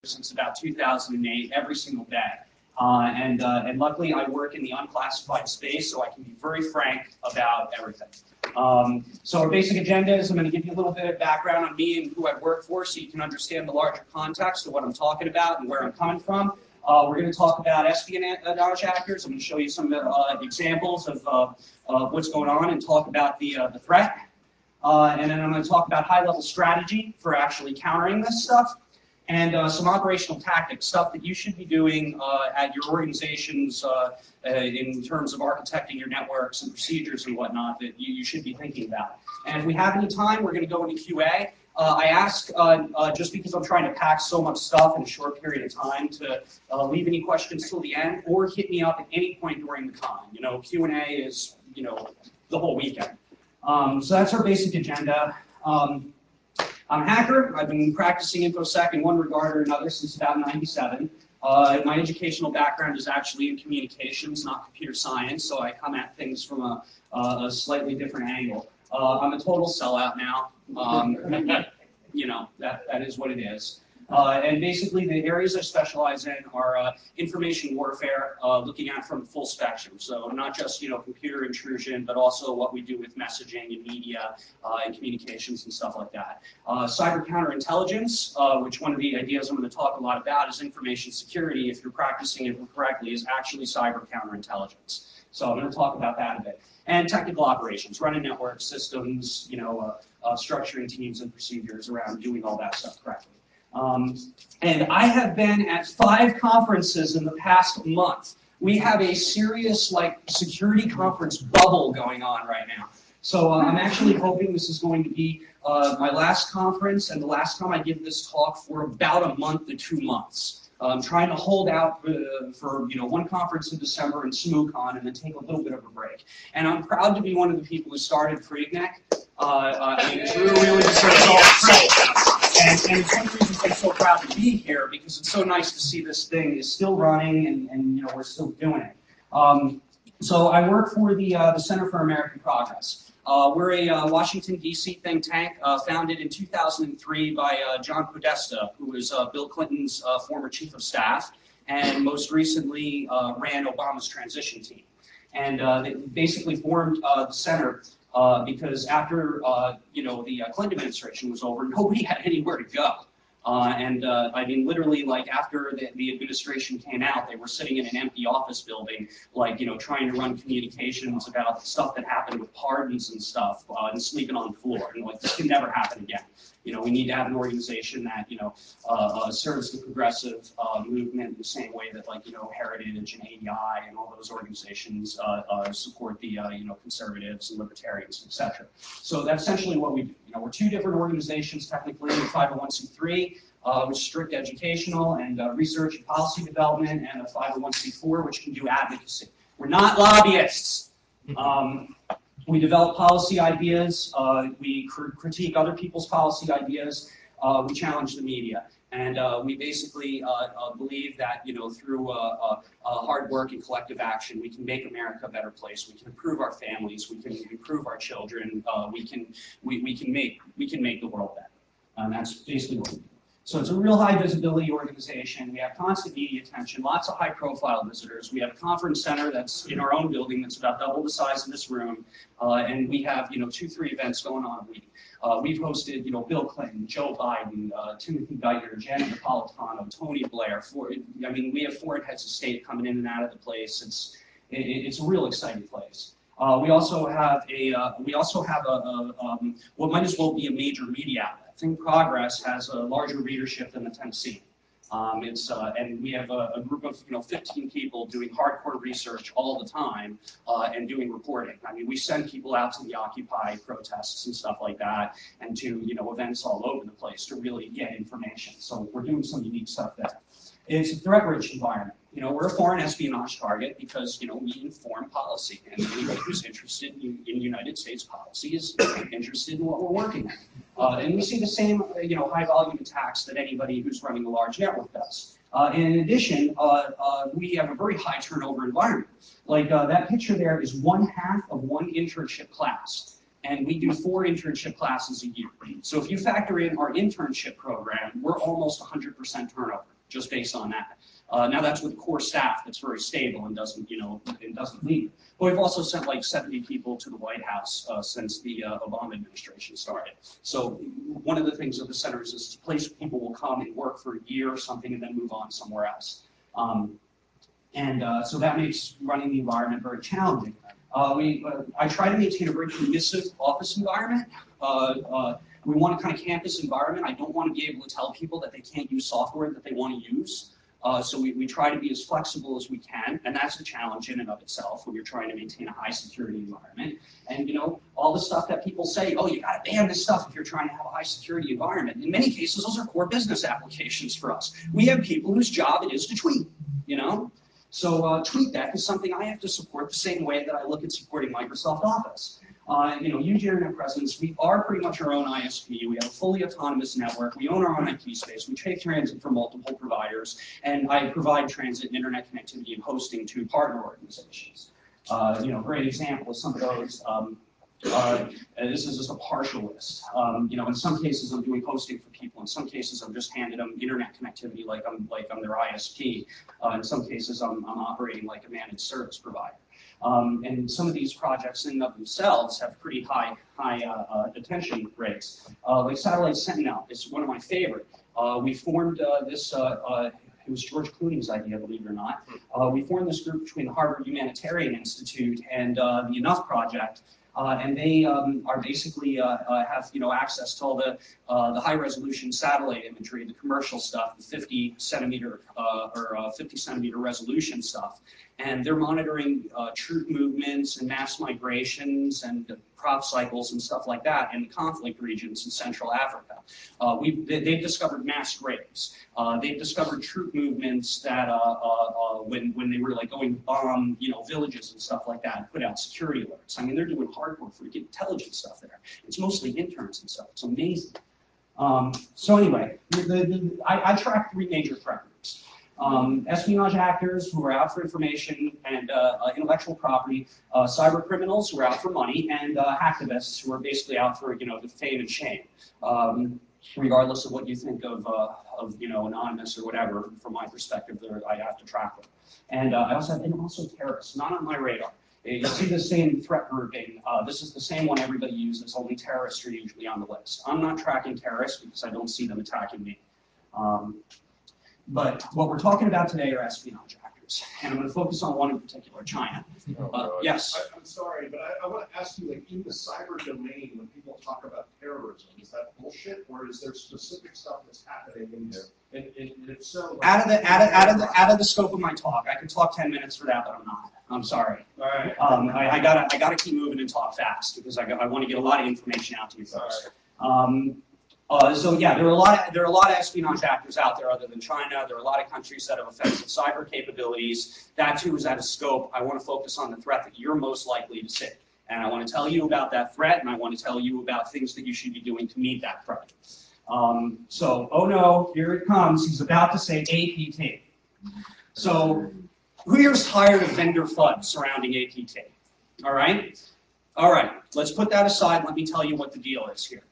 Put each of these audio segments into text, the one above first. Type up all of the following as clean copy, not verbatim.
since about 2008, every single day. And luckily, I work in the unclassified space, so I can be very frank about everything. So our basic agenda is I'm going to give you a little bit of background on me and who I work for so you can understand the larger context of what I'm talking about and where I'm coming from. We're going to talk about espionage actors. I'm going to show you some examples of what's going on and talk about the threat. And then I'm going to talk about high-level strategy for actually countering this stuff. And some operational tactics, stuff that you should be doing at your organizations in terms of architecting your networks and procedures and whatnot that you should be thinking about. And if we have any time, we're going to go into QA. I ask, just because I'm trying to pack so much stuff in a short period of time, to leave any questions till the end, or hit me up at any point during the con. You know, Q&A is, you know, the whole weekend. So that's our basic agenda. I'm a hacker. I've been practicing InfoSec in one regard or another since about '97. My educational background is actually in communications, not computer science, so I come at things from a slightly different angle. I'm a total sellout now. You know, that is what it is. And basically, the areas I specialize in are information warfare, looking at from the full spectrum. So not just, you know, computer intrusion, but also what we do with messaging and media and communications and stuff like that. Cyber counterintelligence, which one of the ideas I'm going to talk a lot about is information security, if you're practicing it correctly, is actually cyber counterintelligence. So I'm going to talk about that a bit. And technical operations, running network systems, you know, structuring teams and procedures around doing all that stuff correctly. And I have been at 5 conferences in the past month. We have a serious, like, security conference bubble going on right now. So I'm actually hoping this is going to be my last conference and the last time I give this talk for about a month to 2 months. I'm trying to hold out for, you know, one conference in December and SmooCon and then take a little bit of a break. And I'm proud to be one of the people who started PhreakNIC. I mean, it really deserves all the credit. And it's one of the reasons I'm so proud to be here, because it's so nice to see this thing is still running and you know, we're still doing it. So I work for the Center for American Progress. We're a Washington, D.C. think tank founded in 2003 by John Podesta, who was Bill Clinton's former chief of staff, and most recently ran Obama's transition team. And they basically formed the center because after you know, the Clinton administration was over, nobody had anywhere to go. I mean, literally, like, after the administration came out, they were sitting in an empty office building, like, you know, trying to run communications about stuff that happened with pardons and stuff, and sleeping on the floor. And, like, this can never happen again. You know, we need to have an organization that, you know, serves the progressive movement in the same way that, like, you know, Heritage and AEI and all those organizations support the, you know, conservatives and libertarians, etc. So that's essentially what we do. You know, we're 2 different organizations, technically, 501c3, which is strict educational and research and policy development, and a 501c4, which can do advocacy. We're not lobbyists. We develop policy ideas, we critique other people's policy ideas, we challenge the media. And we basically believe that, you know, through hard work and collective action, we can make America a better place. We can improve our families. We can improve our children. We can make the world better. And that's basically what we do. So it's a real high visibility organization. We have constant media attention, lots of high profile visitors. We have a conference center that's in our own building that's about double the size of this room. And we have, you know, 2-3 events going on a week. We've hosted, you know, Bill Clinton, Joe Biden, Timothy Geithner, Janet Napolitano, Tony Blair. I mean, we have foreign heads of state coming in and out of the place. It's a real exciting place. We also have what might as well be a major media outlet. Think Progress has a larger readership than the Tennessee. And we have a group of, you know, 15 people doing hardcore research all the time and doing reporting. I mean, we send people out to the Occupy protests and stuff like that, and to, you know, events all over the place to really get information. So we're doing some unique stuff there. It's a threat-rich environment. You know, we're a foreign espionage target because, you know, we inform policy, and anybody who's interested in United States policy is interested in what we're working on. And we see the same, you know, high-volume attacks that anybody who's running a large network does. In addition, we have a very high turnover environment. Like that picture there is 1/2 of one internship class. And we do 4 internship classes a year. So if you factor in our internship program, we're almost 100% turnover. just based on that. Now that's with core staff that's very stable and doesn't, and doesn't leave. But we've also sent like 70 people to the White House since the Obama administration started. So one of the things of the center is it's a place where people will come and work for a year or something and then move on somewhere else. So that makes running the environment very challenging. I try to maintain a very permissive office environment. We want a kind of campus environment. I don't want to be able to tell people that they can't use software that they want to use. So we try to be as flexible as we can, and that's a challenge in and of itself when you're trying to maintain a high security environment. And all the stuff that people say, oh, you gotta ban this stuff if you're trying to have a high security environment. In many cases, those are core business applications for us. We have people whose job it is to tweet, So TweetDeck is something I have to support the same way that I look at supporting Microsoft Office. Huge internet presence. We are pretty much our own ISP. We have a fully autonomous network. We own our own IP space. We take transit from multiple providers, and I provide transit and internet connectivity and hosting to partner organizations. Great example of some of those. This is just a partial list. In some cases I'm doing hosting for people. In some cases I'm just handing them internet connectivity like I'm their ISP. In some cases I'm operating like a managed service provider. And some of these projects in and of themselves have pretty high detention rates. Like Satellite Sentinel is one of my favorite. We formed this, it was George Clooney's idea, believe it or not. We formed this group between the Harvard Humanitarian Institute and the Enough Project. And they are basically have access to all the high resolution satellite imagery, the commercial stuff, the 50 centimeter resolution stuff, and they're monitoring troop movements and mass migrations and crop cycles and stuff like that in conflict regions in Central Africa. They've discovered mass graves. They've discovered troop movements that when they were like going to bomb villages and stuff like that and put out security alerts. I mean, they're doing hardcore freaking intelligence stuff there. It's mostly interns and stuff. It's amazing. So anyway, I track 3 major threat groups. Espionage actors who are out for information and intellectual property, cyber criminals who are out for money, and hacktivists who are basically out for the fame and shame. Regardless of what you think of anonymous or whatever, from my perspective, I have to track them. And I also have terrorists, not on my radar. You see the same threat grouping. This is the same one everybody uses, only terrorists are usually on the list. I'm not tracking terrorists because I don't see them attacking me. But what we're talking about today are espionage actors, and I'm going to focus on one in particular, China. Yes? I'm sorry, but I want to ask you, like, in the cyber domain, when people talk about terrorism, is that bullshit, or is there specific stuff that's happening in there? And if so, like, out of the scope of my talk, I could talk 10 minutes for that, but I'm not. I'm sorry. All right. I gotta keep moving and talk fast because I want to get a lot of information out to you folks. So yeah, there are a lot of espionage actors out there other than China. There are a lot of countries that have offensive cyber capabilities. That too is out of scope. I want to focus on the threat that you're most likely to see. And I want to tell you about that threat, and I want to tell you about things that you should be doing to meet that threat. So, oh no, here it comes. He's about to say APT. So, who here's tired of vendor FUD surrounding APT? All right? All right, let's put that aside. Let me tell you what the deal is here.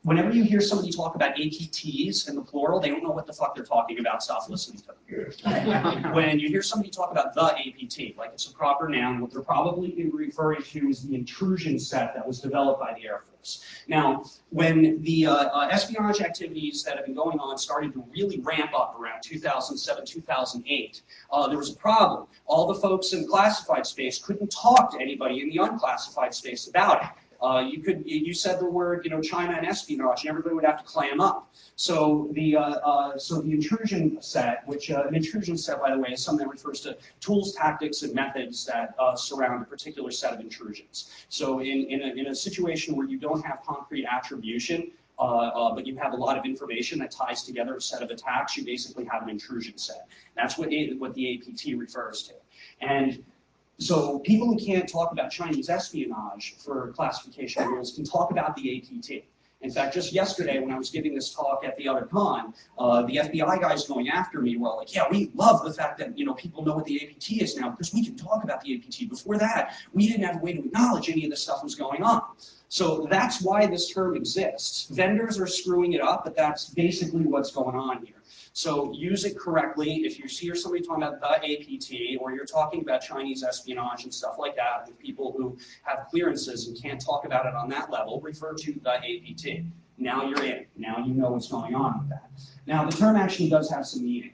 Whenever you hear somebody talk about APTs in the plural, they don't know what the fuck they're talking about. Stop listening to them. When you hear somebody talk about the APT, like it's a proper noun, what they're probably referring to is the intrusion set that was developed by the Air Force. Now, when the espionage activities that have been going on started to really ramp up around 2007, 2008, there was a problem. All the folks in the classified space couldn't talk to anybody in the unclassified space about it. You said the word, China and espionage, and everybody would have to clam up. So the intrusion set, which an intrusion set, by the way, is something that refers to tools, tactics, and methods that surround a particular set of intrusions. So in a situation where you don't have concrete attribution, but you have a lot of information that ties together a set of attacks, you basically have an intrusion set. That's what the APT refers to. And so people who can't talk about Chinese espionage for classification rules can talk about the APT. In fact, just yesterday when I was giving this talk at the other con, the FBI guys going after me were all like, yeah, we love the fact that people know what the APT is now because we can talk about the APT. Before that, we didn't have a way to acknowledge any of this stuff was going on. So that's why this term exists. Vendors are screwing it up, but that's basically what's going on here. So use it correctly. If you hear somebody talking about the APT, or you're talking about Chinese espionage and stuff like that with people who have clearances and can't talk about it on that level, refer to the APT. Now you're in. Now you know what's going on with that. Now the term actually does have some meaning.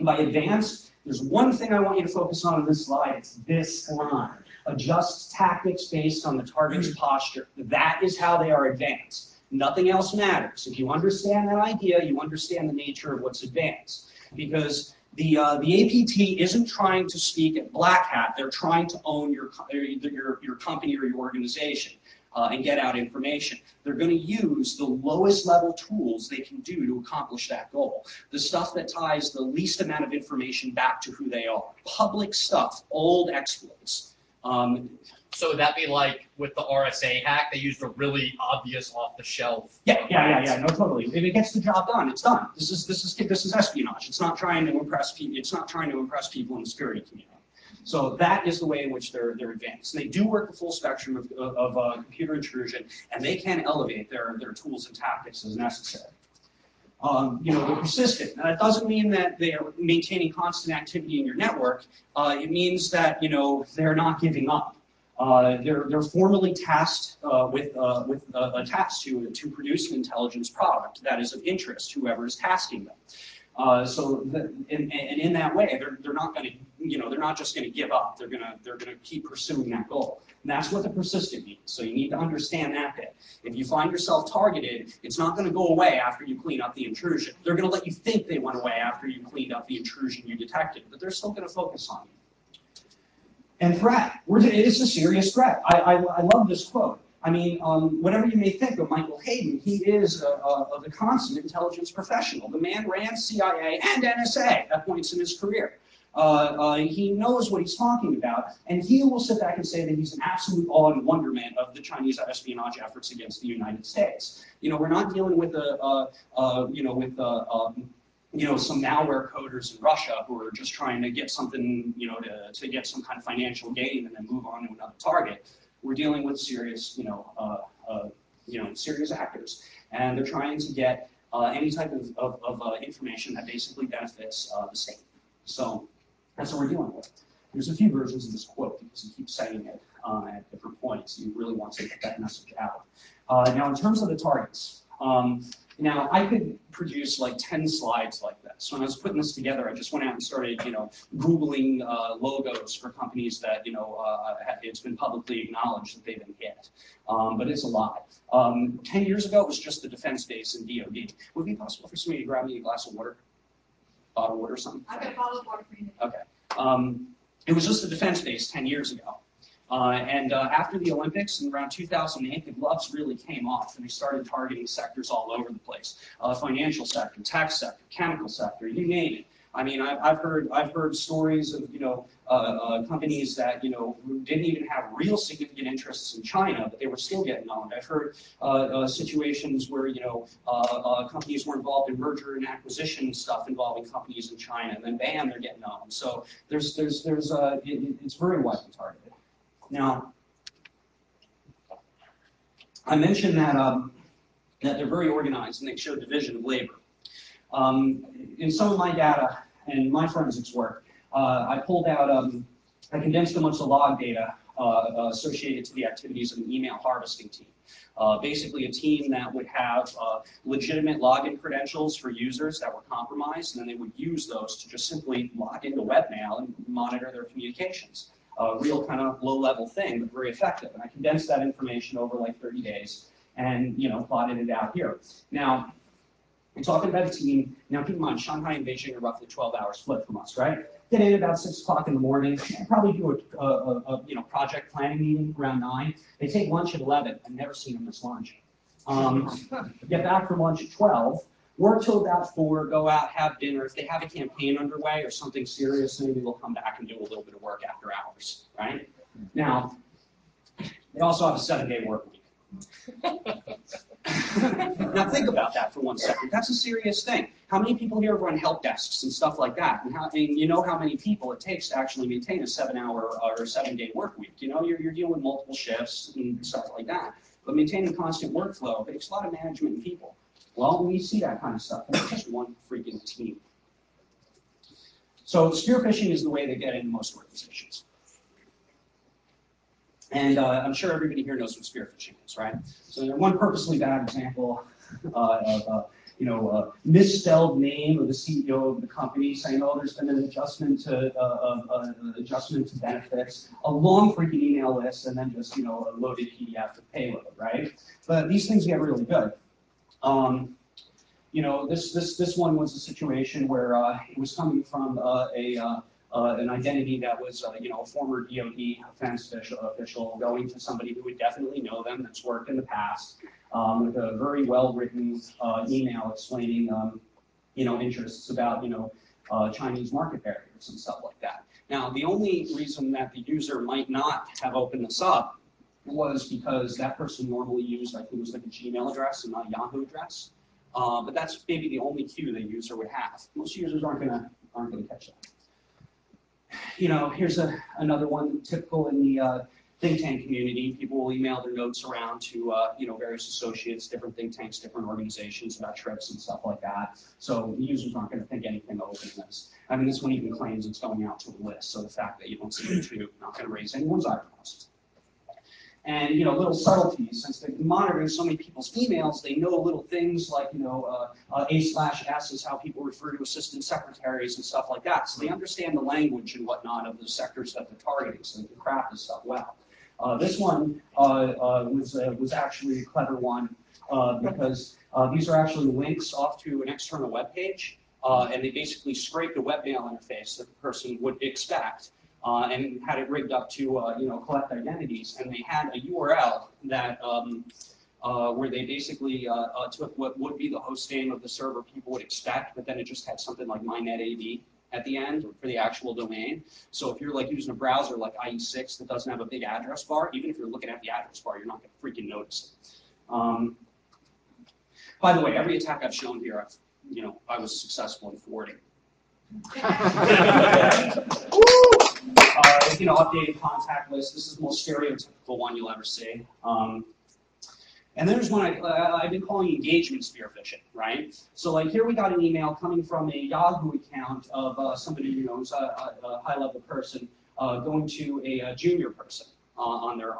By advanced, there's one thing I want you to focus on in this slide. It's this line. Adjust tactics based on the target's posture. That is how they are advanced. Nothing else matters. If you understand that idea, you understand the nature of what's advanced. Because the APT isn't trying to speak at black hat. They're trying to own your company or your organization and get out information. They're going to use the lowest level tools they can do to accomplish that goal. The stuff that ties the least amount of information back to who they are. Public stuff, old exploits. So would that be like with the RSA hack, they used a really obvious off-the-shelf? Yeah, no, totally. If it gets the job done, it's done. This is espionage. It's not trying to impress people. It's not trying to impress people in the security community. So that is the way in which they're advanced. And they do work the full spectrum of computer intrusion, and they can elevate their tools and tactics as necessary. They're persistent. Now, that doesn't mean that they are maintaining constant activity in your network. It means that they're not giving up. They're formally tasked with a task to produce an intelligence product that is of interest to whoever is tasking them. In that way, they're not going to, they're not just going to give up. They're going to keep pursuing that goal. And that's what the persistent means. So you need to understand that bit. If you find yourself targeted, it's not going to go away after you clean up the intrusion. They're going to let you think they went away after you cleaned up the intrusion you detected, but they're still going to focus on you. And threat. It is a serious threat. I love this quote. I mean, whatever you may think of Michael Hayden, he is the consummate intelligence professional. The man ran CIA and NSA at points in his career. He knows what he's talking about, and he will sit back and say that he's an absolute awe and wonderment of the Chinese espionage efforts against the United States. We're not dealing with some malware coders in Russia who are just trying to get something, to get some kind of financial gain and then move on to another target. We're dealing with serious, serious actors, and they're trying to get any type of information that basically benefits the state. So that's what we're dealing with. There's a few versions of this quote because he keeps saying it at different points. He really wants to get that message out. Now, in terms of the targets, now I could produce like 10 slides like this. When I was putting this together, I just went out and started, Googling logos for companies that, it's been publicly acknowledged that they've been hit. But it's a lot. 10 years ago, it was just the defense base and DoD. Would it be possible for somebody to grab me a glass of water? Bottle of water or something? I've got a bottle of water for you. Okay. It was just the defense base 10 years ago. After the Olympics in around 2008, the gloves really came off, and they started targeting sectors all over the place: financial sector, tech sector, chemical sector, you name it. I mean, I've heard stories of companies that didn't even have real significant interests in China, but they were still getting owned. I've heard situations where companies were involved in merger and acquisition stuff involving companies in China, and then bam, they're getting owned. So it's very widely targeted. Now, I mentioned that that they're very organized and they show division of labor. In some of my data and my forensics work, I pulled out, I condensed a bunch of log data associated to the activities of an email harvesting team. Basically a team that would have legitimate login credentials for users that were compromised, and then they would use those to just simply log into webmail and monitor their communications. Real kind of low-level thing, but very effective. And I condensed that information over like 30 days and, plotted it out here. Now, we're talking about a team. Now, keep in mind, Shanghai and Beijing are roughly 12 hours split from us, right? Get in about 6 o'clock in the morning. Probably do a project planning meeting around 9. They take lunch at 11. I've never seen them miss lunch. Get back from lunch at 12. Work till about 4, go out, have dinner. If they have a campaign underway or something serious, maybe they'll come back and do a little bit of work after hours, right? Now, they also have a 7-day work week. Now think about that for 1 second. That's a serious thing. How many people here run help desks and stuff like that? And you know how many people it takes to actually maintain a 7-hour or 7-day work week. You're dealing with multiple shifts and stuff like that. But maintaining constant workflow takes a lot of management and people. Well, when you see that kind of stuff, it's just one freaking team. So spear phishing is the way they get into most organizations. And I'm sure everybody here knows what spear phishing is, right? So one purposely bad example of misspelled name of the CEO of the company, saying, oh, there's been an adjustment to benefits, a long freaking email list, and then just a loaded PDF with payload, right? But these things get really good. This one was a situation where it was coming from an identity that was a former DoD offense official going to somebody who would definitely know them, that's worked in the past, with a very well-written email explaining interests about Chinese market barriers and stuff like that. Now, the only reason that the user might not have opened this up was because that person normally used, I think it was like a Gmail address and not a Yahoo address. But that's maybe the only cue the user would have. Most users aren't gonna catch that. Here's another one typical in the think tank community. People will email their notes around to various associates, different think tanks, different organizations about trips and stuff like that. So the users aren't going to think anything of opening this. I mean, this one even claims it's going out to a list. So the fact that you don't see it too, not going to raise anyone's eyebrows. And little subtleties, since they're monitoring so many people's emails, they know little things like A/S is how people refer to assistant secretaries and stuff like that. So they understand the language and whatnot of the sectors that they're targeting, so they can craft this stuff well. This one was actually a clever one because these are actually links off to an external web page, and they basically scrape the webmail interface that the person would expect. And had it rigged up to collect identities, and they had a URL that where they basically took what would be the host name of the server people would expect, but then it just had something like mynetAD at the end for the actual domain. So if you're like using a browser like IE6 that doesn't have a big address bar, even if you're looking at the address bar, you're not going to freaking notice it. By the way, every attack I've shown here, I was successful in thwarting. Updated contact list. This is the most stereotypical one you'll ever see. And there's one I've been calling engagement spear phishing, right? So like here we got an email coming from a Yahoo account of somebody who's a high-level person going to a junior person on their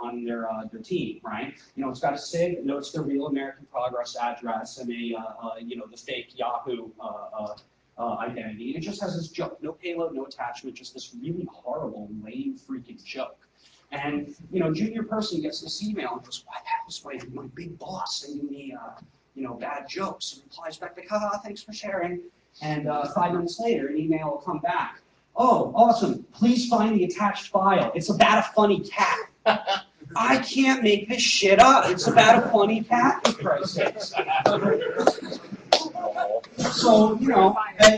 team, right? It's got a SIG, it notes their real American Progress address, and the fake Yahoo identity. It just has this joke, no payload, no attachment, just this really horrible, lame, freaking joke. And junior person gets this email and goes, "What? That was my big boss sending me bad jokes." And replies back like, "Haha, thanks for sharing." And 5 minutes later, an email will come back. "Oh, awesome! Please find the attached file. It's about a funny cat." I can't make this shit up. It's about a funny cat, for Christ's sakes. So,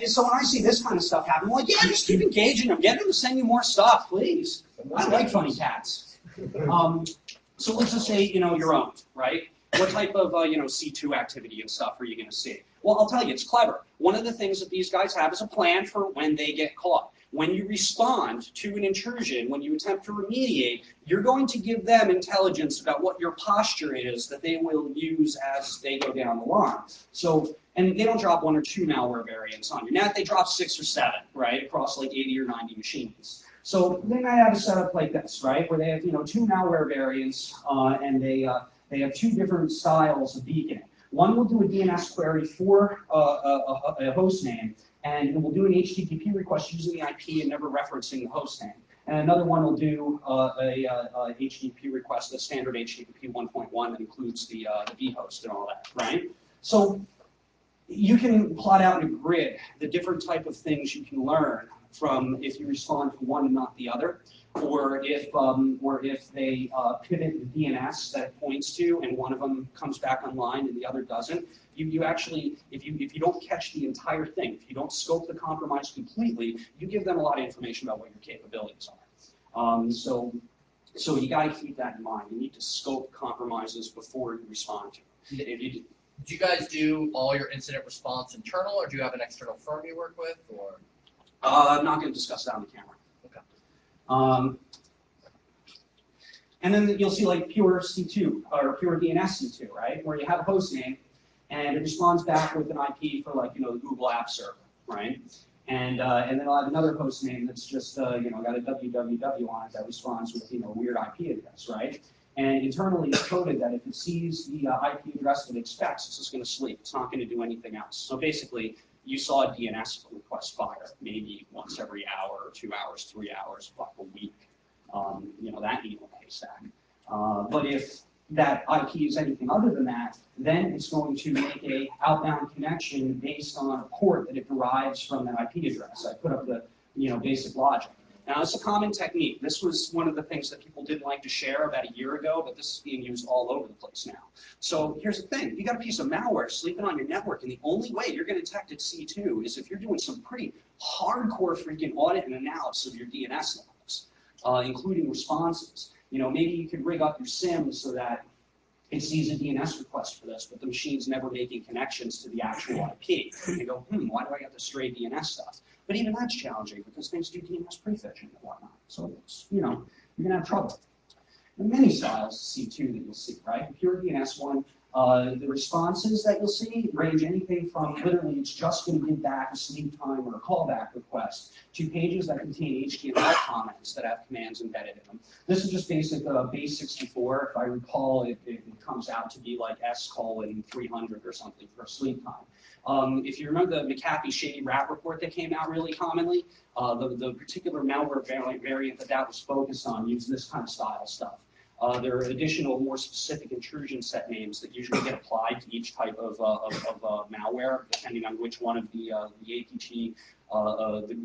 so when I see this kind of stuff happen, I'm like, yeah, just keep engaging them. Get them to send you more stuff, please. I like funny cats. So let's just say, you're owned, right? What type of, C2 activity and stuff are you going to see? Well, I'll tell you, it's clever. One of the things that these guys have is a plan for when they get caught. When you respond to an intrusion, when you attempt to remediate, you're going to give them intelligence about what your posture is that they will use as they go down the line. So, and they don't drop 1 or 2 malware variants on your net, they drop 6 or 7, right, across like 80 or 90 machines. So they might have a setup like this, right, where they have 2 malware variants and they have 2 different styles of beaconing. One will do a DNS query for a host name, and it will do an HTTP request using the IP and never referencing the host name. And another one will do a HTTP request, the standard HTTP 1.1 that includes the vhost and all that, right? So you can plot out in a grid the different type of things you can learn from if you respond to one and not the other, or if they pivot the DNS that it points to and one of them comes back online and the other doesn't. You actually, if you don't catch the entire thing, if you don't scope the compromise completely, you give them a lot of information about what your capabilities are. So you got to keep that in mind. You need to scope compromises before you respond to them. Do you guys do all your incident response internal, or do you have an external firm you work with, or? I'm not going to discuss that on the camera. Okay. And then you'll see like pure C2 or pure DNS C2, right? Where you have a host name and it responds back with an IP for like, the Google App Server, right? And then I'll have another host name that's just, got a www on it that responds with, a weird IP address, right? And internally it's coded that if it sees the IP address that it expects, it's just going to sleep. It's not going to do anything else. So basically, you saw a DNS request fire maybe once every hour, 2 hours, 3 hours, a week. That needle haystack. But if that IP is anything other than that, then it's going to make a outbound connection based on a port that it derives from that IP address. I put up the basic logic. Now, it's a common technique. This was one of the things that people didn't like to share about a year ago, but this is being used all over the place now. So here's the thing. You got a piece of malware sleeping on your network, and the only way you're going to detect it C2 is if you're doing some pretty hardcore freaking audit and analysis of your DNS logs, including responses. Maybe you could rig up your SIM so that it sees a DNS request for this, but the machine's never making connections to the actual IP. And you go, why do I get this stray DNS stuff? But even that's challenging because things do DNS prefetching and whatnot. So it's, you're gonna have trouble. There are many styles of C2 that you'll see, right? The pure DNS one, the responses that you'll see range anything from literally it's just going to give back a sleep time or a callback request to pages that contain HTML comments that have commands embedded in them. This is just basic base 64. If I recall, it comes out to be like S:300 or something for sleep time. If you remember the McAfee Shady Rat report that came out really commonly, the particular malware variant that was focused on used this kind of style stuff. There are additional, more specific intrusion set names that usually get applied to each type of malware, depending on which one of the APT,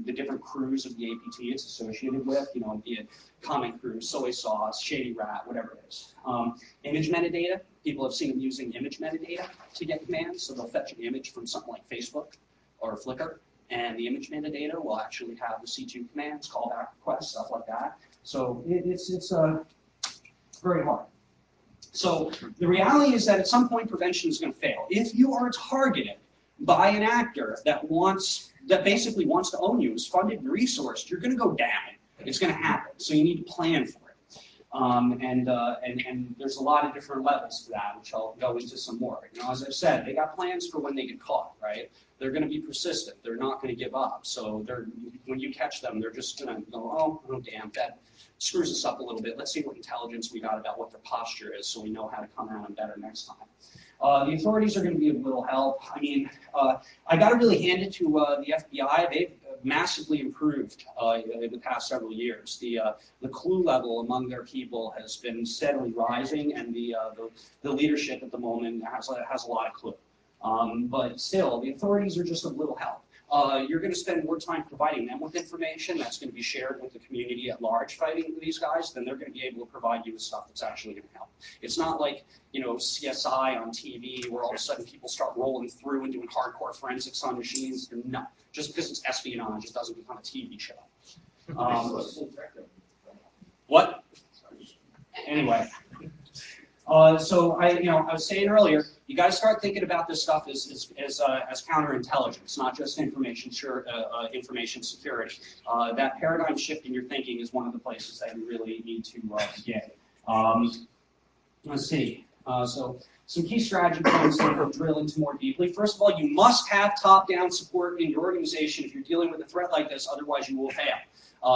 the different crews of the APT it's associated with, be it comment crew, soy sauce, shady rat, whatever it is. Image metadata, people have seen them using image metadata to get commands, so they'll fetch an image from something like Facebook or Flickr, and the image metadata will actually have the C2 commands, callback requests, stuff like that. So it's very hard. So the reality is that at some point prevention is going to fail. If you are targeted by an actor that basically wants to own you, is funded and resourced, you're going to go down. It's going to happen. So you need to plan for it. And there's a lot of different levels to that, which I'll go into some more. As I've said, they got plans for when they get caught, right? They're going to be persistent. They're not going to give up. So when you catch them, they're just going to go, oh damn, that screws us up a little bit. Let's see what intelligence we got about what their posture is so we know how to come at them better next time. The authorities are going to be of little help. I mean, I got to really hand it to the FBI. They've massively improved in the past several years. The clue level among their people has been steadily rising, and the leadership at the moment has a lot of clue. But still, the authorities are just of little help. You're going to spend more time providing them with information that's going to be shared with the community at large fighting these guys, then they're going to be able to provide you with stuff that's actually going to help. It's not like, CSI on TV where all of a sudden people start rolling through and doing hardcore forensics on machines. No, just because it's espionage, it doesn't become a TV show. What? Anyway. So I was saying earlier, you got to start thinking about this stuff as counterintelligence, not just information security. That paradigm shift in your thinking is one of the places that you really need to get. Let's see. So some key strategy points that we'll drill into more deeply. First of all, you must have top-down support in your organization if you're dealing with a threat like this, otherwise you will fail.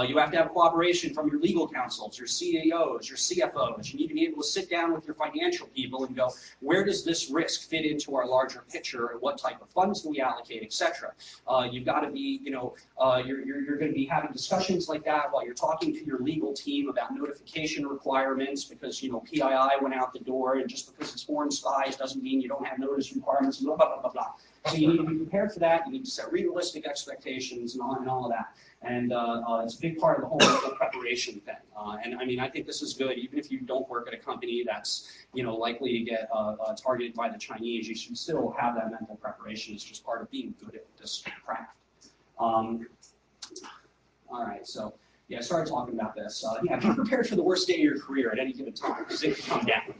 You have to have cooperation from your legal counsels, your CEOs, your CFOs. You need to be able to sit down with your financial people and go, where does this risk fit into our larger picture, and what type of funds do we allocate, etc. You've got to be, you're going to be having discussions like that while you're talking to your legal team about notification requirements because, PII went out the door, and just because it's foreign spies doesn't mean you don't have notice requirements, blah, blah, blah, blah, blah. So you need to be prepared for that. You need to set realistic expectations and all of that. And it's a big part of the whole preparation thing. And I mean, I think this is good. Even if you don't work at a company that's, likely to get targeted by the Chinese, you should still have that mental preparation. It's just part of being good at this craft. All right, so yeah, I started talking about this. Yeah, be prepared for the worst day of your career at any given time, because it could come down.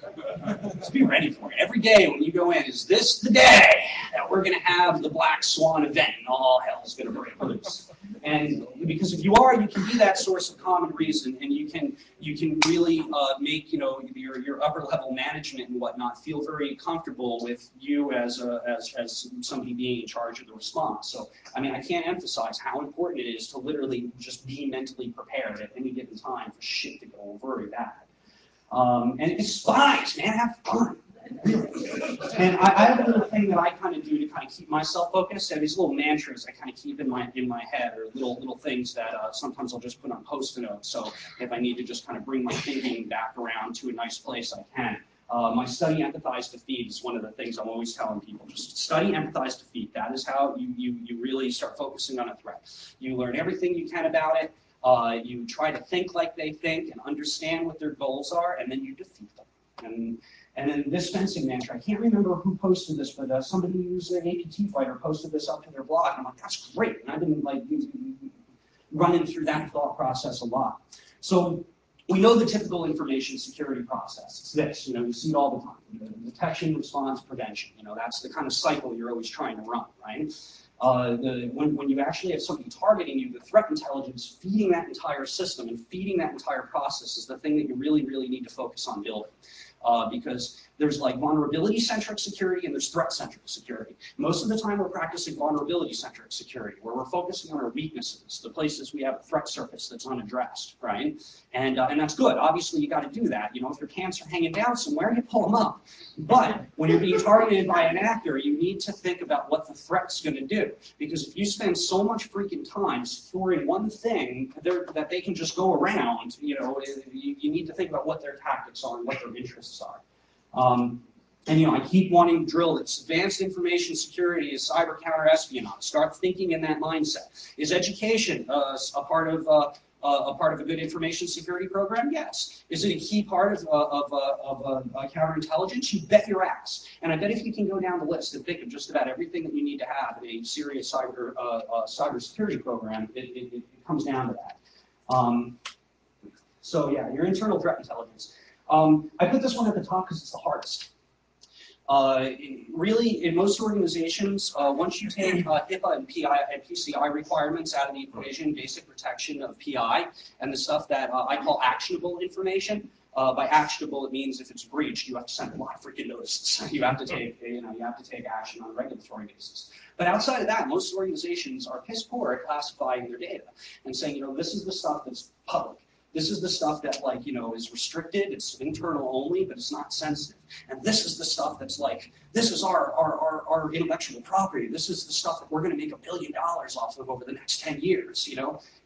Just be ready for it. Every day when you go in, is this the day that we're going to have the Black Swan event and all hell's going to break loose? And because if you are, you can be that source of common reason, and you can really make your upper level management and whatnot feel very comfortable with you as somebody being in charge of the response. So I mean, I can't emphasize how important it is to literally just be mentally prepared at any given time for shit to go very bad. And it's spies, man, have fun. And I have a little thing that I kind of do to kind of keep myself focused. And these little mantras I kind of keep in my head, or little things that sometimes I'll just put on Post-it notes. So if I need to just kind of bring my thinking back around to a nice place, I can. My study, empathize, defeat is one of the things I'm always telling people. Just study, empathize, defeat. That is how you really start focusing on a threat. You learn everything you can about it. You try to think like they think and understand what their goals are, and then you defeat them. And then this fencing mantra, I can't remember who posted this, but somebody who's an APT fighter posted this up to their blog. I'm like, that's great. And I've been like running through that thought process a lot. So we know the typical information security process. It's this, you see it all the time. Detection, response, prevention. That's the kind of cycle you're always trying to run, right? When you actually have something targeting you, the threat intelligence feeding that entire system and feeding that entire process is the thing that you really, really need to focus on building. Because there's like vulnerability-centric security and there's threat-centric security. Most of the time we're practicing vulnerability-centric security, where we're focusing on our weaknesses, the places we have a threat surface that's unaddressed, right? And that's good. Obviously, you got to do that. If your pants are hanging down somewhere, you pull them up. But when you're being targeted by an actor, you need to think about what the threat's going to do. Because if you spend so much freaking time storing one thing that they can just go around, you need to think about what their tactics are and what their interests are. And I keep wanting to drill this. Advanced information security is cyber counter-espionage. Start thinking in that mindset. Is education a part of a good information security program? Yes. Is it a key part of counterintelligence? You bet your ass. And I bet if you can go down the list and think of just about everything that you need to have in a serious cyber security program, it comes down to that. So yeah, your internal threat intelligence. I put this one at the top because it's the hardest. Really, in most organizations, once you take HIPAA and PCI requirements out of the equation, basic protection of PI, and the stuff that I call actionable information. By actionable, it means if it's breached, you have to send a lot of freaking notices. You have to take, action on a regulatory basis. But outside of that, most organizations are piss poor at classifying their data and saying, this is the stuff that's public. This is the stuff that, is restricted, it's internal only, but it's not sensitive. And this is the stuff that's this is our intellectual property. This is the stuff that we're going to make $1 billion off of over the next 10 years, You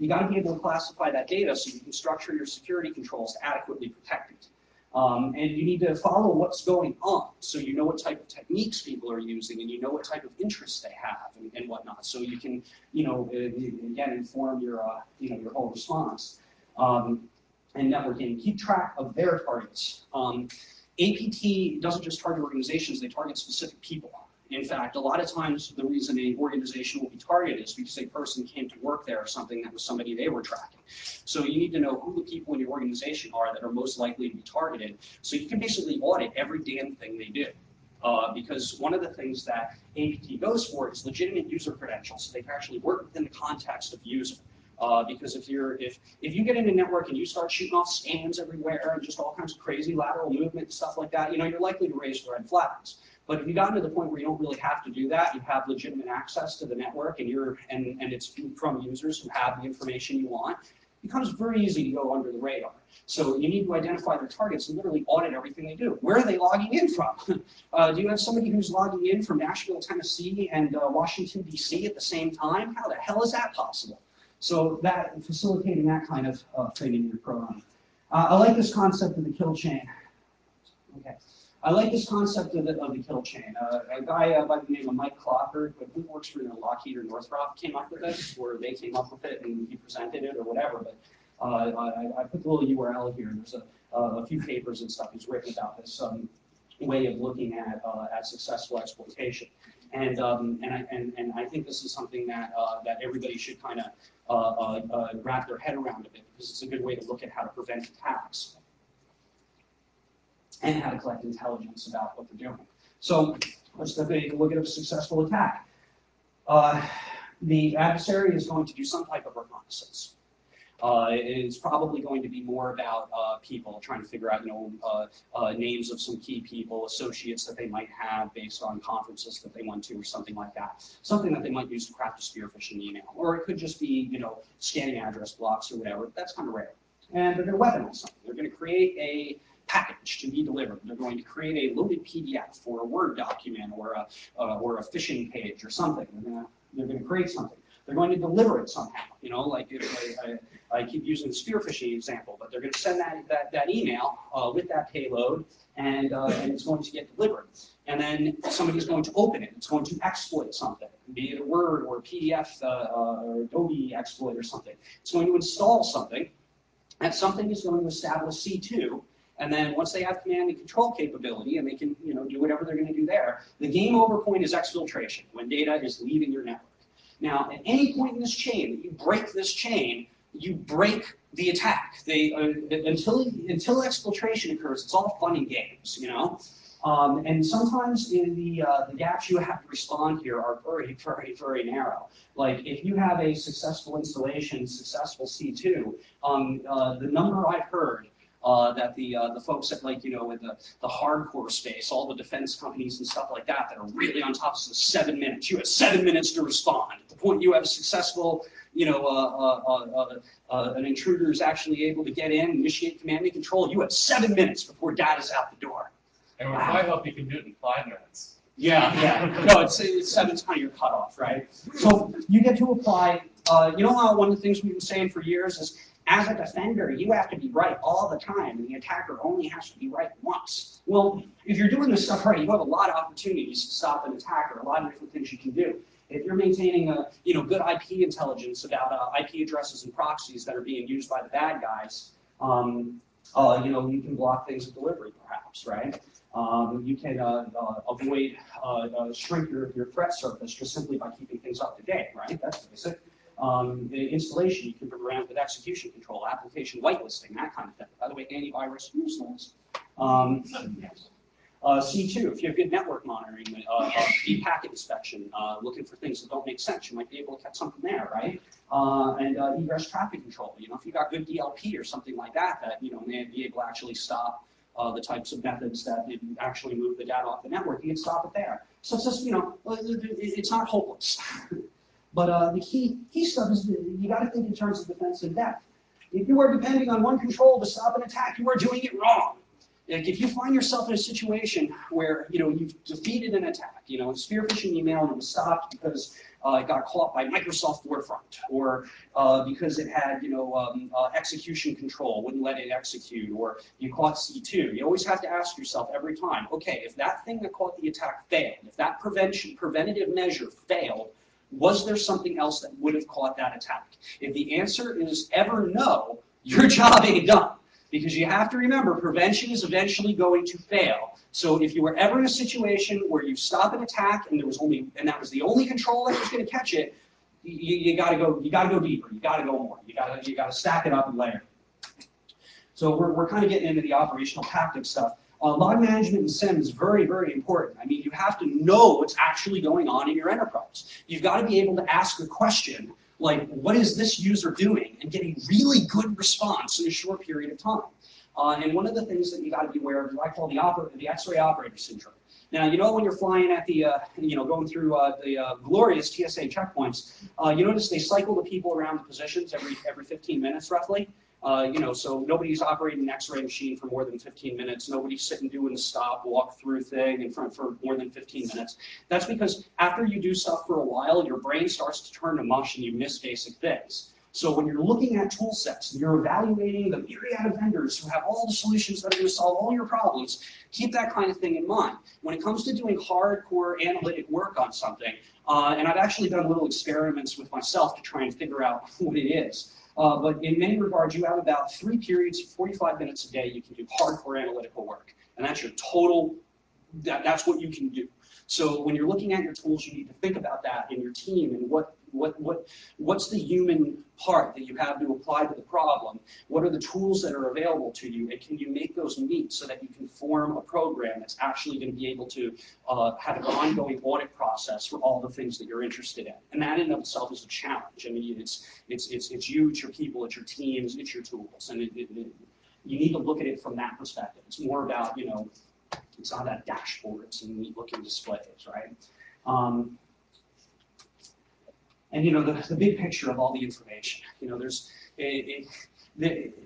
got to be able to classify that data so you can structure your security controls to adequately protect it. And you need to follow what's going on, so you know what type of techniques people are using, and you know what type of interests they have, and whatnot. So you can, again, inform your whole response. And networking, keep track of their targets. APT doesn't just target organizations, they target specific people. In fact, a lot of times the reason an organization will be targeted is because a person came to work there or something that was somebody they were tracking. So you need to know who the people in your organization are that are most likely to be targeted, so you can basically audit every damn thing they do. Because one of the things that APT goes for is legitimate user credentials, so they can actually work within the context of user. Because if you get in a network and you start shooting off scans everywhere and just all kinds of crazy lateral movement and stuff like that, you're likely to raise red flags. But if you've gotten to the point where you don't really have to do that, you have legitimate access to the network and it's from users who have the information you want, it becomes very easy to go under the radar. So you need to identify their targets and literally audit everything they do. Where are they logging in from? Do you have somebody who's logging in from Nashville, Tennessee and Washington, D.C. at the same time? How the hell is that possible? So facilitating that kind of thing in your program. I like this concept of the kill chain. Okay. I like this concept of the kill chain. A guy by the name of Mike Clocker, who works for Lockheed or Northrop, came up with this, or they came up with it and he presented it or whatever. But I put the little URL here. There's a few papers and stuff he's written about this way of looking at successful exploitation. And I think this is something that everybody should kind of wrap their head around a bit, because it's a good way to look at how to prevent attacks and how to collect intelligence about what they're doing. So let's take a look at a successful attack. The adversary is going to do some type of response. practices. It's probably going to be more about people trying to figure out, names of some key people, associates that they might have based on conferences that they went to or something like that. Something that they might use to craft a spear phishing email. Or it could just be, scanning address blocks or whatever. That's kind of rare. And they're going to weaponize something. They're going to create a package to be delivered. They're going to create a loaded PDF or a Word document or a phishing page or something. They're going to create something. They're going to deliver it somehow. Like if I keep using the spear phishing example, but they're going to send that email with that payload, and it's going to get delivered. And then somebody's going to open it. It's going to exploit something, be it a Word or a PDF or Adobe exploit or something. It's going to install something. That something is going to establish C2. And then once they have command and control capability, and they can do whatever they're going to do there, the game over point is exfiltration, when data is leaving your network. Now, at any point in this chain, that you break this chain, you break the attack. Until exfiltration occurs, it's all fun and games, And sometimes the gaps you have to respond here are very, very, very narrow. Like if you have a successful installation, successful C2, the number I've heard that the folks at in the hardcore space, all the defense companies and stuff like that are really on top of 7 minutes. You have 7 minutes to respond. At the point you have a successful, an intruder is actually able to get in, initiate command and control, you have 7 minutes before data's out the door. And with my help, you can do it in 5 minutes. Yeah. No, it's 7's kind of your cutoff, right? So you get to apply. One of the things we've been saying for years is, as a defender, you have to be right all the time, and the attacker only has to be right once. Well, if you're doing this stuff right, you have a lot of opportunities to stop an attacker, a lot of different things you can do. If you're maintaining good IP intelligence about IP addresses and proxies that are being used by the bad guys, you can block things at delivery, perhaps, right? You can avoid, shrink your threat surface just simply by keeping things up to date, right? That's basic. The installation you can bring around with execution control, application whitelisting, that kind of thing. By the way, antivirus useless. C2, if you have good network monitoring, deep packet inspection, looking for things that don't make sense, you might be able to catch something there, right? And egress traffic control. If you got good DLP or something like that, may be able to actually stop the types of methods that actually move the data off the network. You can stop it there. So it's just, it's not hopeless. But the key stuff is you got to think in terms of defense in depth. If you are depending on one control to stop an attack, you are doing it wrong. Like if you find yourself in a situation where you've defeated an attack, a spear phishing email and it was stopped because it got caught by Microsoft Forefront, or because it had execution control, wouldn't let it execute, or you caught C2. You always have to ask yourself every time, okay, if that thing that caught the attack failed, if that preventative measure failed, was there something else that would have caught that attack? If the answer is ever no, your job ain't done. Because you have to remember, prevention is eventually going to fail. So if you were ever in a situation where you stop an attack and that was the only control that was going to catch it, you got to go deeper. You got to go more. You got to stack it up and layer. So we're kind of getting into the operational tactics stuff. Log management and SIM is very, very important. I mean, you have to know what's actually going on in your enterprise. You've got to be able to ask a question like, what is this user doing, and get a really good response in a short period of time. And one of the things that you got to be aware of is what I call the X-ray operator syndrome. Now, when you're flying at the, going through the glorious TSA checkpoints, you notice they cycle the people around the positions every 15 minutes roughly. So nobody's operating an X-ray machine for more than 15 minutes. Nobody's sitting doing the stop, walk through thing in front for more than 15 minutes. That's because after you do stuff for a while, your brain starts to turn to mush and you miss basic things. So when you're looking at tool sets and you're evaluating the myriad of vendors who have all the solutions that are going to solve all your problems, keep that kind of thing in mind. When it comes to doing hardcore analytic work on something, and I've actually done little experiments with myself to try and figure out what it is. But in many regards, you have about 3 periods, 45 minutes a day, you can do hardcore analytical work. And that's your total, that's what you can do. So when you're looking at your tools, you need to think about that in your team and what what's the human part that you have to apply to the problem? What are the tools that are available to you, and can you make those meet so that you can form a program that's actually going to be able to have an ongoing audit process for all the things that you're interested in? And that in and of itself is a challenge. I mean, it's you, it's your people, it's your teams, it's your tools, and you need to look at it from that perspective. It's more about, you know, it's not about dashboards and neat-looking displays, right? And you know, the big picture of all the information. You know, there's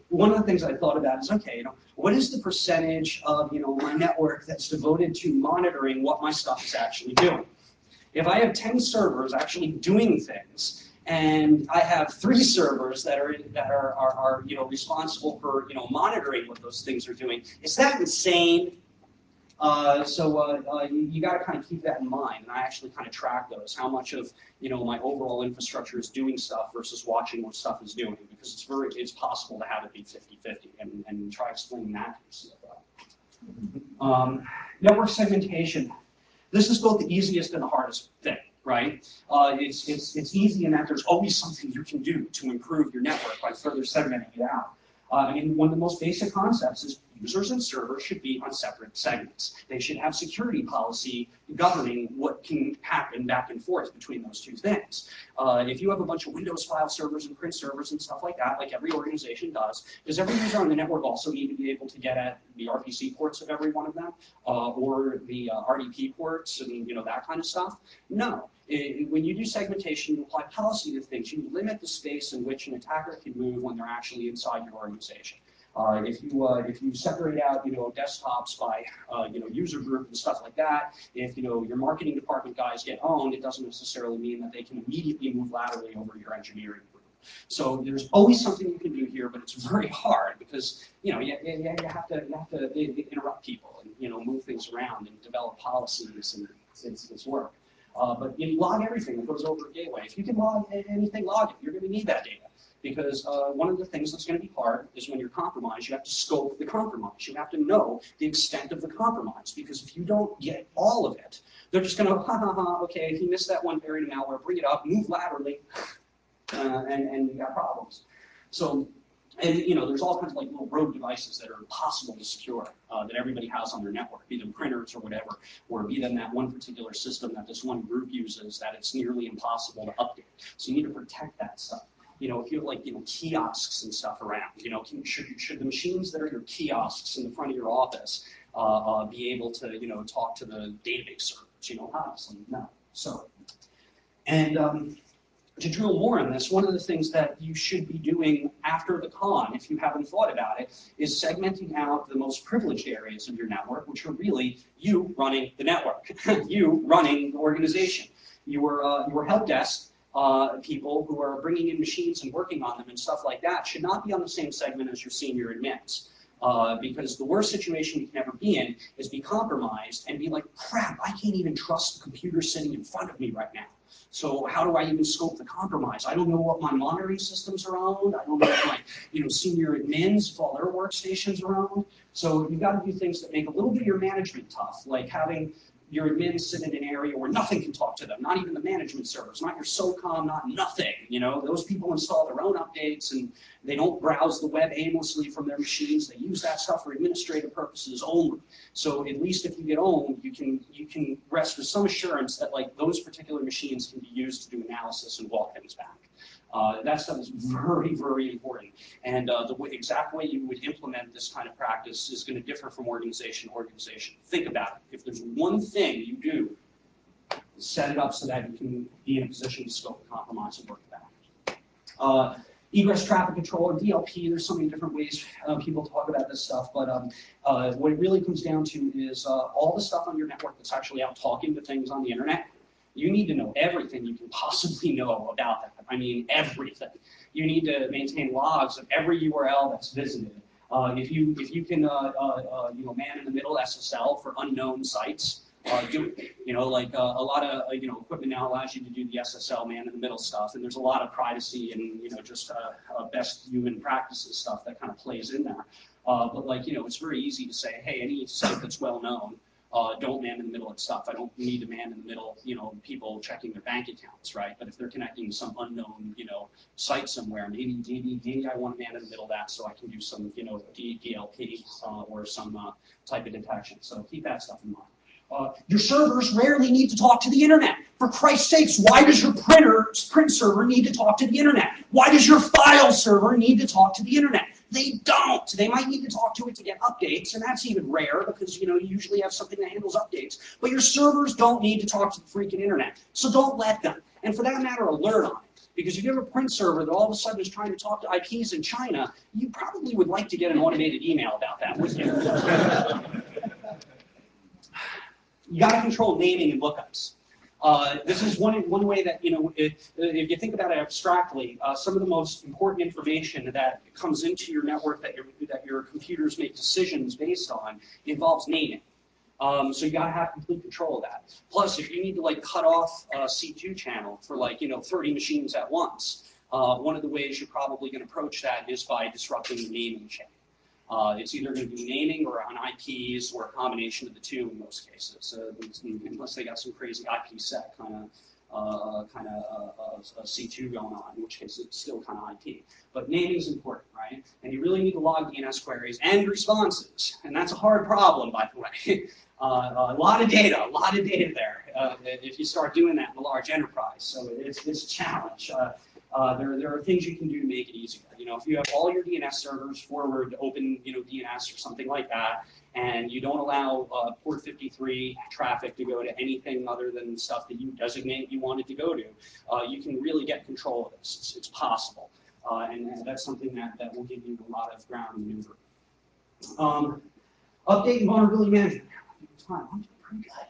one of the things I thought about is, okay, you know, what is the percentage of, you know, my network that's devoted to monitoring what my stuff is actually doing? If I have 10 servers actually doing things, and I have 3 servers that are you know, responsible for, you know, monitoring what those things are doing, is that insane? You got to kind of keep that in mind, and I actually kind of track those, how much of, you know, my overall infrastructure is doing stuff versus watching what stuff is doing, because it's possible to have it be 50-50, and try explaining that. Network segmentation. This is both the easiest and the hardest thing, right? It's easy in that there's always something you can do to improve your network by further segmenting it out. I mean, one of the most basic concepts is users and servers should be on separate segments. They should have security policy governing what can happen back and forth between those two things. If you have a bunch of Windows file servers and print servers and stuff like that, like every organization does every user on the network also need to be able to get at the RPC ports of every one of them, or the RDP ports and, you know, that kind of stuff? No. When you do segmentation, you apply policy to things. You limit the space in which an attacker can move when they're actually inside your organization. If you separate out, you know, desktops by you know, user group and stuff like that, if, you know, your marketing department guys get owned, it doesn't necessarily mean that they can immediately move laterally over your engineering group. So there's always something you can do here, but it's very hard because, you know, you have to interrupt people and, you know, move things around and develop policies, and it's work. But you log everything that goes over a gateway. If you can log anything, log it. You're going to need that data. Because one of the things that's going to be hard is when you're compromised, you have to scope the compromise. You have to know the extent of the compromise. Because if you don't get all of it, they're just going to, okay, he missed that one buried malware, bring it up, move laterally, and you got problems. So, and you know, there's all kinds of like little rogue devices that are impossible to secure that everybody has on their network, be them printers or whatever, or be them that one particular system that this one group uses that it's nearly impossible to update. So you need to protect that stuff. You know, if you have like, you know, kiosks and stuff around, you know, should the machines that are your kiosks in the front of your office be able to, you know, talk to the database servers? You know, obviously no. So, and to drill more on this, one of the things that you should be doing after the con, if you haven't thought about it, is segmenting out the most privileged areas of your network, which are really you running the network, you running the organization. Your help desk people who are bringing in machines and working on them and stuff like that should not be on the same segment as your senior admins. Because the worst situation you can ever be in is be compromised and be like, crap, I can't even trust the computer sitting in front of me right now. So how do I even scope the compromise? I don't know what my monitoring systems are owned. I don't know what my, you know, senior admins, if all their workstations are owned. So you've got to do things that make a little bit of your management tough, like having your admins sit in an area where nothing can talk to them, not even the management servers, not your SOCOM, not nothing. You know, those people install their own updates and they don't browse the web aimlessly from their machines. They use that stuff for administrative purposes only. So at least if you get owned, you can rest with some assurance that like those particular machines can be used to do analysis and walk things back. That stuff is very, very important. And the exact way you would implement this kind of practice is going to differ from organization to organization. Think about it. If there's one thing you do, set it up so that you can be in a position to scope the compromise and work it back. Egress traffic control, or DLP, there's so many different ways people talk about this stuff, but what it really comes down to is all the stuff on your network that's actually out talking to things on the internet. You need to know everything you can possibly know about that. I mean, everything. You need to maintain logs of every URL that's visited. If you can, you know, man in the middle SSL for unknown sites, do it. You know, like a lot of you know, equipment now allows you to do the SSL man in the middle stuff, and there's a lot of privacy and, you know, just best human practices stuff that kind of plays in there. But like, you know, it's very easy to say, hey, any site that's well known, don't man in the middle of stuff. I don't need to man in the middle, people checking their bank accounts, right? But if they're connecting to some unknown, site somewhere, maybe I want to man in the middle of that so I can do some, DLP or some type of detection. So keep that stuff in mind. Your servers rarely need to talk to the internet. For Christ's sakes, why does your print server need to talk to the internet? Why does your file server need to talk to the internet? They don't. They might need to talk to it to get updates, and that's even rare because you usually have something that handles updates. But your servers don't need to talk to the freaking internet, so don't let them. And for that matter, alert on it. Because if you have a print server that all of a sudden is trying to talk to IPs in China, you probably would like to get an automated email about that, wouldn't you? You got to control naming and lookups. This is one way that, if you think about it abstractly, some of the most important information that comes into your network that your computers make decisions based on involves naming. So you got to have complete control of that. Plus, if you need to cut off a C2 channel for 30 machines at once, one of the ways you're probably going to approach that is by disrupting the naming chain. It's either going to be naming or on IPs or a combination of the two in most cases, unless they got some crazy IP set kind of C2 going on, in which case it's still kind of IP. But naming is important, right? And you really need to log DNS queries and responses, and that's a hard problem, by the way. A lot of data there if you start doing that in a large enterprise, so it's a challenge. There are things you can do to make it easier. If you have all your DNS servers forward to open, DNS or something like that, and you don't allow port 53 traffic to go to anything other than stuff that you designate you want it to go to, you can really get control of this. It's possible, and that's something that will give you a lot of ground to maneuver. Update and vulnerability management. I'm doing pretty good.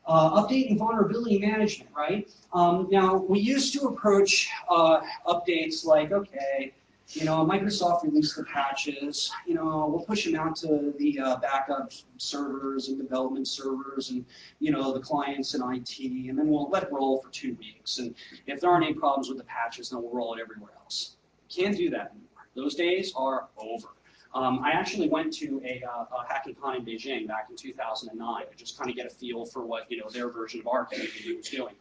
Update and vulnerability management, right? Now, we used to approach updates like, okay, Microsoft released the patches, we'll push them out to the backup servers and development servers and, the clients and IT, and then we'll let it roll for 2 weeks. And if there aren't any problems with the patches, then we'll roll it everywhere else. Can't do that anymore. Those days are over. I actually went to a hacking con in Beijing back in 2009 to just kind of get a feel for what their version of our community was doing,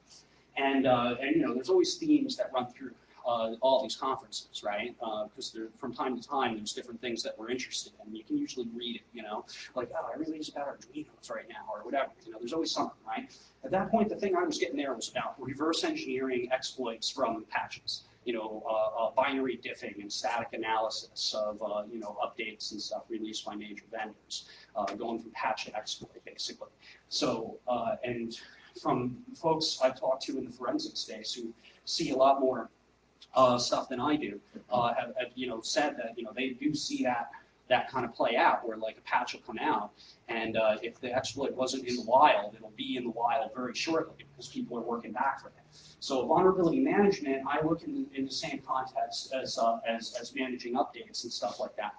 and there's always themes that run through all these conferences, right? Because from time to time there's different things that we're interested in. You can usually read it, like, oh, I really just got Arduinos right now or whatever. There's always something, right? At that point, the thing I was getting there was about reverse engineering exploits from patches. Binary diffing and static analysis of, updates and stuff released by major vendors, going from patch to exploit, basically. So, and from folks I've talked to in the forensic space who see a lot more stuff than I do, have said that, they do see that kind of play out, where like a patch will come out, and if the exploit wasn't in the wild, it'll be in the wild very shortly because people are working back from it. So vulnerability management, I look in the same context as managing updates and stuff like that,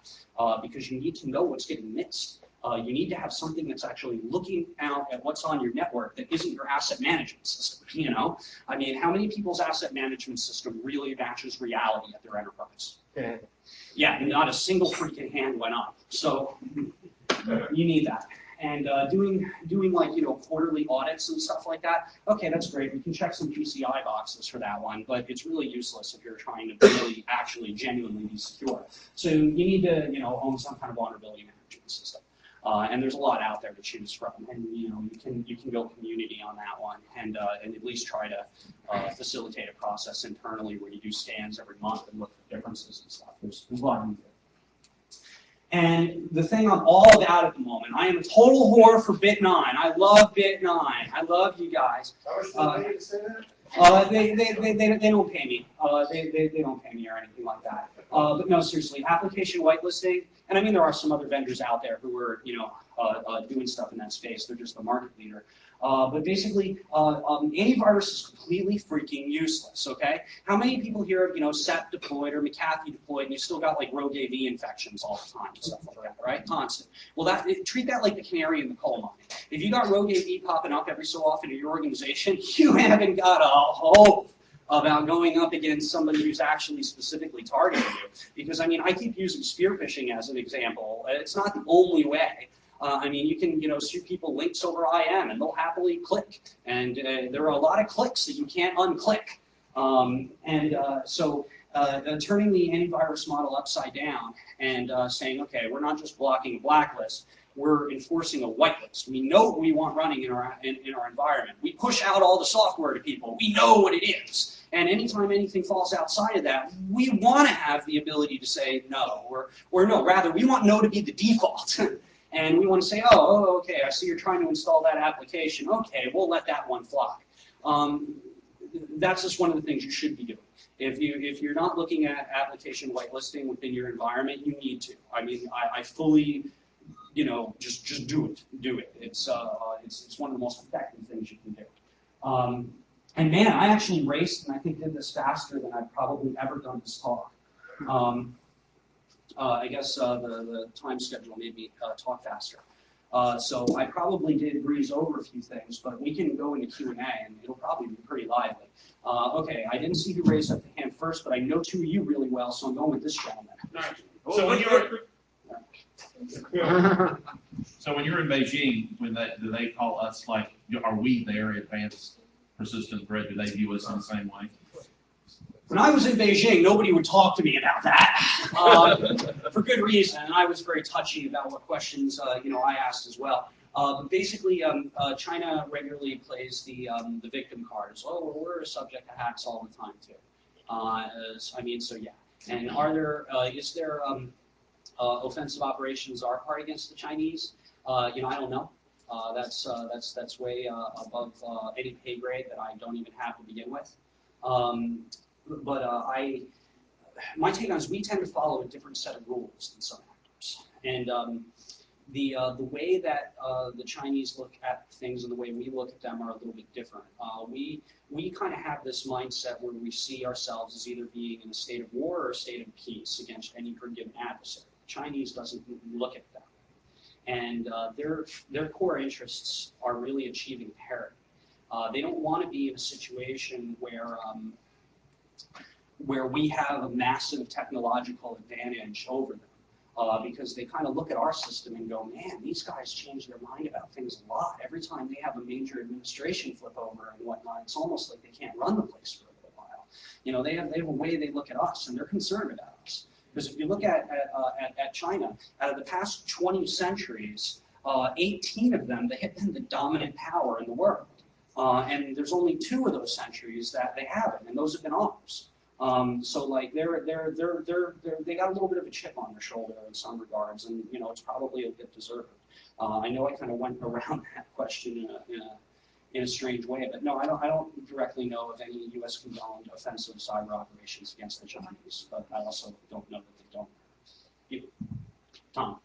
because you need to know what's getting missed. You need to have something that's actually looking out at what's on your network that isn't your asset management system, I mean, how many people's asset management system really matches reality at their enterprise? Yeah, not a single freaking hand went up. So you need that. And doing like, quarterly audits and stuff like that, okay, that's great. We can check some PCI boxes for that one, but it's really useless if you're trying to really actually genuinely be secure. So you need to, own some kind of vulnerability management system. And there's a lot out there to choose from, and you can go community on that one, and at least try to facilitate a process internally where you do scans every month and look for differences and stuff. There's a lot you can do. And the thing I'm all about at the moment, I am a total whore for Bit9. I love Bit9. I love you guys. They don't pay me. They don't pay me or anything like that. But no, seriously, application whitelisting, and I mean there are some other vendors out there who are doing stuff in that space. They're just the market leader. But basically, antivirus is completely freaking useless. Okay, how many people here have SEP deployed or McAfee deployed, and you still got like rogue AV infections all the time and stuff like that, right? Constant. Well, treat that like the canary in the coal mine. If you got rogue AV popping up every so often in your organization, you haven't got a hope about going up against somebody who's actually specifically targeting you. Because I mean, I keep using spear phishing as an example. It's not the only way. I mean, you can, shoot people links over IM, and they'll happily click. And there are a lot of clicks that you can't unclick. So turning the antivirus model upside down and saying, okay, we're not just blocking a blacklist, we're enforcing a whitelist. We know what we want running in our environment. We push out all the software to people. We know what it is. And anytime anything falls outside of that, we want to have the ability to say no, or no, rather, we want no to be the default. And we want to say, oh, okay, I see you're trying to install that application. Okay, we'll let that one fly. That's just one of the things you should be doing. If you're not looking at application whitelisting within your environment, you need to. I mean, I fully, just do it. Do it. It's one of the most effective things you can do. And man, I actually raced and I think did this faster than I've probably ever done this talk. I guess the time schedule made me talk faster. So I probably did breeze over a few things, but we can go into Q&A and it'll probably be pretty lively. Okay, I didn't see who raised up the hand first, but I know two of you really well, so I'm going with this gentleman. So when you're in Beijing, do they call us like, are we their advanced persistent threat? Do they view us in the same way? When I was in Beijing, nobody would talk to me about that, for good reason, and I was very touchy about what questions I asked as well. But basically, China regularly plays the victim card as well. Well, we're subject to hacks all the time too. So yeah. And is there offensive operations our part against the Chinese? I don't know. That's way above any pay grade that I don't even have to begin with. My take on it is we tend to follow a different set of rules than some actors. And the way that the Chinese look at things and the way we look at them are a little bit different. We kind of have this mindset where we see ourselves as either being in a state of war or a state of peace against any given adversary. The Chinese doesn't look at that. And their core interests are really achieving parity. They don't want to be in a situation where we have a massive technological advantage over them, because they kind of look at our system and go, man, these guys change their mind about things a lot. Every time they have a major administration flip over and whatnot, it's almost like they can't run the place for a little while. They have a way they look at us, and they're concerned about us. Because if you look at China, out of the past 20 centuries, 18 of them, they have been the dominant power in the world. And there's only 2 of those centuries that they haven't, and those have been ours. So like they got a little bit of a chip on their shoulder in some regards, and it's probably a bit deserved. I know I kind of went around that question in a strange way, but no, I don't directly know of any U.S. condoned offensive cyber operations against the Chinese, but I also don't know that they don't. You, Tom.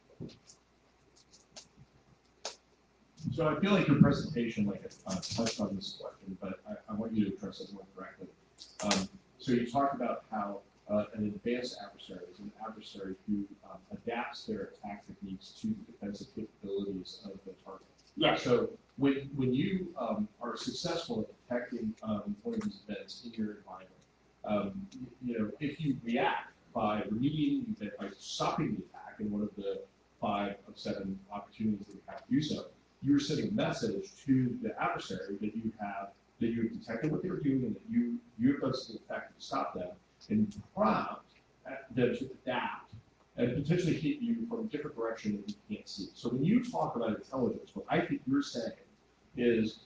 So I feel like your presentation touched on this question, but I want you to address it more correctly. So you talked about how an advanced adversary is an adversary who adapts their attack techniques to the defensive capabilities of the target. Yeah. So when you are successful at detecting one of these events in your environment, if you react by remediating the event, by stopping the attack in one of the 5 of 7 opportunities that you have to do so, you're sending a message to the adversary that you've detected what they were doing and that you're posting the fact to stop them and prompt them to adapt and potentially hit you from a different direction that you can't see. So when you talk about intelligence, what I think you're saying is,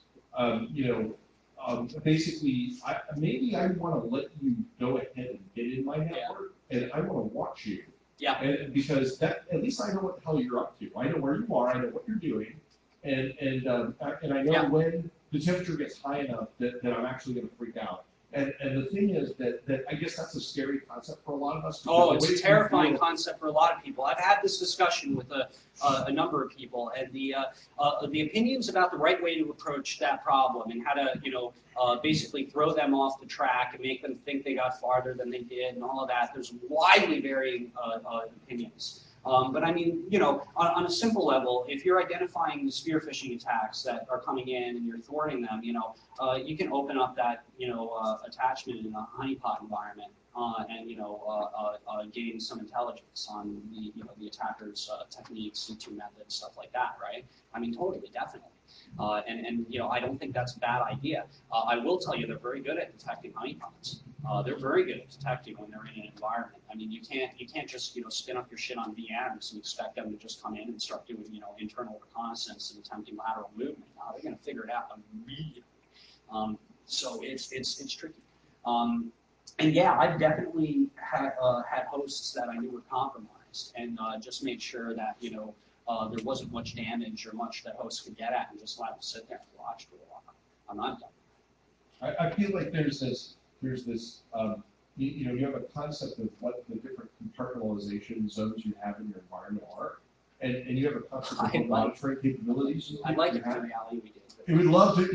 basically, maybe I want to let you go ahead and get in my network, and I want to watch you. Yeah. And because at least I know what the hell you're up to. I know where you are. I know what you're doing. And I know when the temperature gets high enough that I'm actually going to freak out. And the thing is that I guess that's a scary concept for a lot of us. Oh, it's a terrifying concept for a lot of people. I've had this discussion with a number of people, and the opinions about the right way to approach that problem and how to basically throw them off the track and make them think they got farther than they did and all of that. There's widely varying opinions. But I mean, on a simple level, if you're identifying the spear phishing attacks that are coming in and you're thwarting them, you can open up that, attachment in a honeypot environment and gain some intelligence on the attacker's techniques, C2 methods, stuff like that, right? I mean, totally, definitely. I don't think that's a bad idea. I will tell you, they're very good at detecting honeypots. They're very good at detecting when they're in an environment. I mean, you can't just spin up your shit on VMs and expect them to just come in and start doing internal reconnaissance and attempting lateral movement. No, they're going to figure it out immediately. So it's tricky. And yeah, I've definitely had hosts that I knew were compromised, and just made sure that there wasn't much damage or much that hosts could get at, and just let them sit there and watch for a while. I'm not done. I feel like there's this you have a concept of what the different compartmentalization zones you have in your environment are, and you have a concept of what monitoring capabilities. I'd like it to reality we did. You'd love to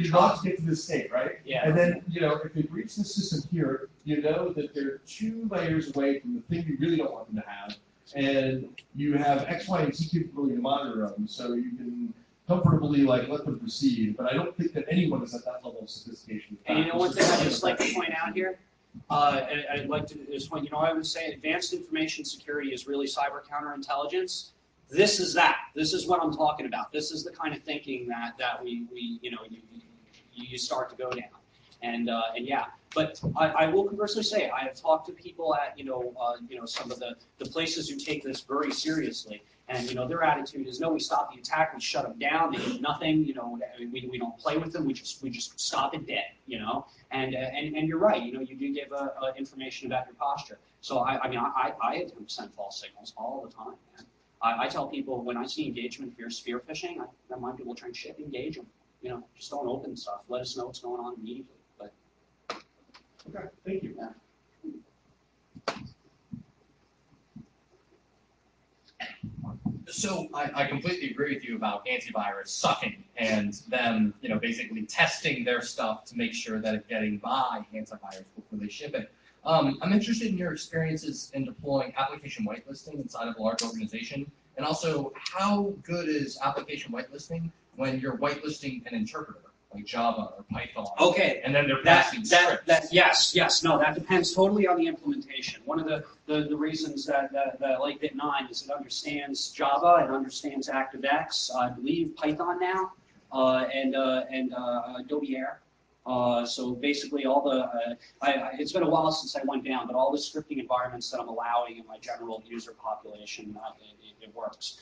get to this state, right? Yeah. And then, if they breach the system here, you know that they're 2 layers away from the thing you really don't want them to have, and you have X, Y, and Z capability to monitor them, so you can comfortably let them proceed. But I don't think that anyone is at that level of sophistication. And one thing I'd just like to point out here, I'd like to is when I would say advanced information security is really cyber counterintelligence. This is that. This is what I'm talking about. This is the kind of thinking that you start to go down. And yeah, but I will conversely say I have talked to people at some of the places who take this very seriously, and their attitude is, no, we stop the attack, we shut them down, they do nothing, we don't play with them, we just stop it dead, and you're right, you do give information about your posture. So I attempt to send false signals all the time, man. I tell people when I see engagement, if you're spear phishing, I remind people try and shit, engage them. Just don't open stuff. Let us know what's going on immediately. But okay, thank you. Yeah. So I completely agree with you about antivirus sucking and them, basically testing their stuff to make sure that it's getting by antivirus before they ship it. I'm interested in your experiences in deploying application whitelisting inside of a large organization, and also how good is application whitelisting when you're whitelisting an interpreter like Java or Python? Okay, and then they're passing scripts. Yes, no, that depends totally on the implementation. One of the reasons that I like Bit9 is it understands Java, it understands ActiveX, I believe Python now, and Adobe Air. So basically all the, it's been a while since I went down, but all the scripting environments that I'm allowing in my general user population, it works.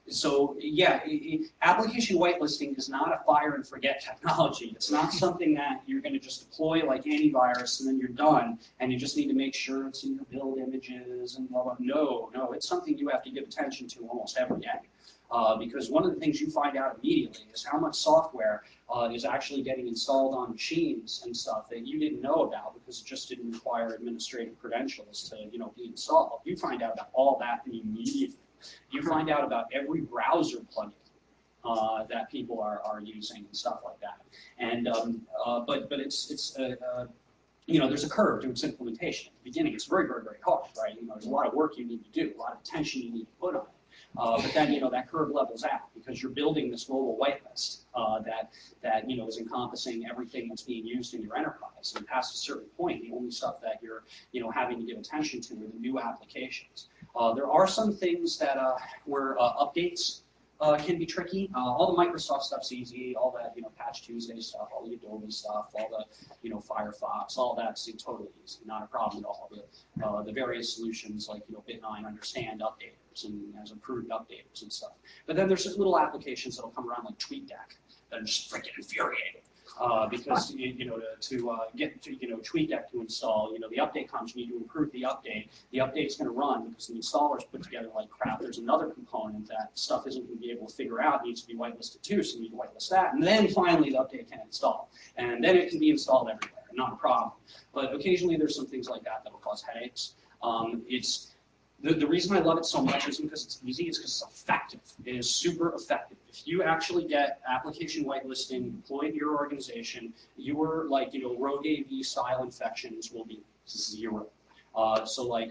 So yeah, application whitelisting is not a fire and forget technology. It's not something that you're going to just deploy like antivirus and then you're done and you just need to make sure it's in your build images and blah, blah. No, it's something you have to give attention to almost every day. Because one of the things you find out immediately is how much software is actually getting installed on machines and stuff that you didn't know about because it just didn't require administrative credentials to be installed. You find out about all that immediately. You find out about every browser plugin that people are using and stuff like that. And but it's there's a curve to its implementation. At the beginning, it's very, very, very hard, right? There's a lot of work you need to do, a lot of attention you need to put on it. But then, that curve levels out because you're building this global whitelist that is encompassing everything that's being used in your enterprise. And past a certain point, the only stuff that you're, having to give attention to are the new applications. There are some things that where updates can be tricky. All the Microsoft stuff's easy. All that, Patch Tuesday stuff, all the Adobe stuff, all the, Firefox, all that's totally easy. Not a problem at all. The various solutions like, Bit9 understand updaters and has improved updaters and stuff. But then there's just little applications that'll come around like TweetDeck that are just freaking infuriating. Because to get TweetDeck to install, the update comes, you need to improve the update. The update's going to run because the installer's put together like crap. There's another component that stuff isn't going to be able to figure out. It needs to be whitelisted too, so you need to whitelist that. And then finally the update can install. And then it can be installed everywhere, not a problem. But occasionally there's some things like that will cause headaches. The reason I love it so much isn't because it's easy, it's because it's effective. It is super effective. If you actually get application whitelisting deployed to your organization, your rogue AV style infections will be 0. So